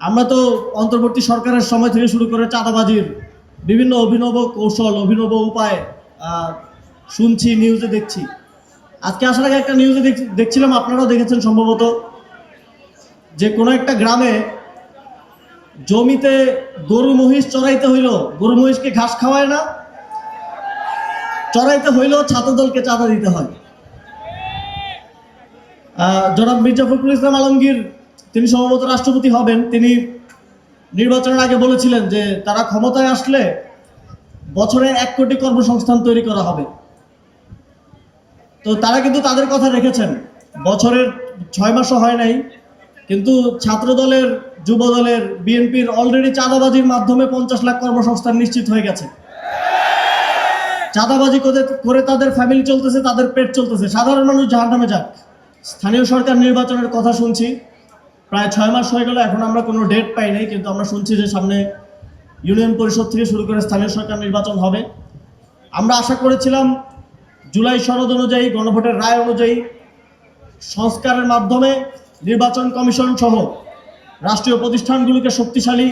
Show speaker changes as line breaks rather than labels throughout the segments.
আমরা তো অন্তর্বর্তী সরকারের সময় থেকে শুরু করে চাঁদাবাজির বিভিন্ন অভিনব কৌশল, অভিনব উপায় শুনছি, নিউজে দেখছি। আজকে আসার আগে একটা নিউজে দেখছিলাম, আপনারাও দেখেছেন সম্ভবত, যে কোনো একটা গ্রামে জমিতে গরু মহিষ চড়াইতে হইল, গরু মহিষকে ঘাস খাওয়ায় না, চড়াইতে হইল ছাত্রদলকে চাঁদা দিতে হয়। জনাব মির্জা ফখরুল ইসলাম আলমগীর, তিনি সম্ভবত রাষ্ট্রপতি হবেন, তিনি নির্বাচনের আগে বলেছিলেন যে তারা ক্ষমতায় আসলে বছরে 1 কোটি কর্মসংস্থান তৈরি করা হবে। তো তারা কিন্তু তাদের কথা রেখেছেন। বছরের 6 মাসও হয় নাই, কিন্তু ছাত্র দলের, যুব দলের, বিএনপির অলরেডি চাঁদাবাজির মাধ্যমে 50 লাখ কর্মসংস্থান নিশ্চিত হয়ে গেছে। চাঁদাবাজি করে তাদের ফ্যামিলি চলতেছে, তাদের পেট চলতেছে। সাধারণ মানুষ জাহান্নামে যাক। স্থানীয় সরকার নির্বাচনের কথা শুনছি, প্রায় 6 মাস হয়ে গেল, এখন আমরা কোনো ডেট পাই নাই, কিন্তু আমরা শুনছি যে সামনে ইউনিয়ন পরিষদ থেকে শুরু করে স্থানীয় সরকার নির্বাচন হবে। আমরা আশা করেছিলাম জুলাই সনদ অনুযায়ী, গণভোটের রায় অনুযায়ী সংস্কারের মাধ্যমে নির্বাচন কমিশন সহ রাষ্ট্রীয় প্রতিষ্ঠানগুলোকে শক্তিশালী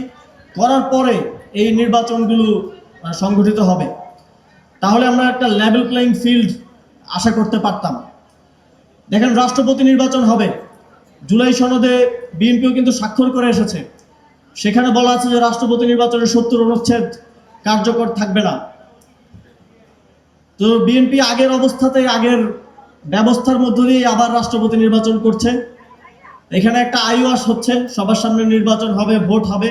করার পরে এই নির্বাচনগুলো সংগঠিত হবে। তাহলে আমরা একটা লেভেল প্লেইং ফিল্ড আশা করতে পারতাম। দেখেন, রাষ্ট্রপতি নির্বাচন হবে, জুলাই সনদে বিএনপিও কিন্তু স্বাক্ষর করে এসেছে। সেখানে বলা আছে যে রাষ্ট্রপতি নির্বাচনের 70 অনুচ্ছেদ কার্যকর থাকবে না। তো বিএনপি আগের অবস্থাতে, আগের ব্যবস্থার মধ্য দিয়ে আবার রাষ্ট্রপতি নির্বাচন করছে। এখানে একটা আইওয়াস হচ্ছে, সবার সামনে নির্বাচন হবে, ভোট হবে।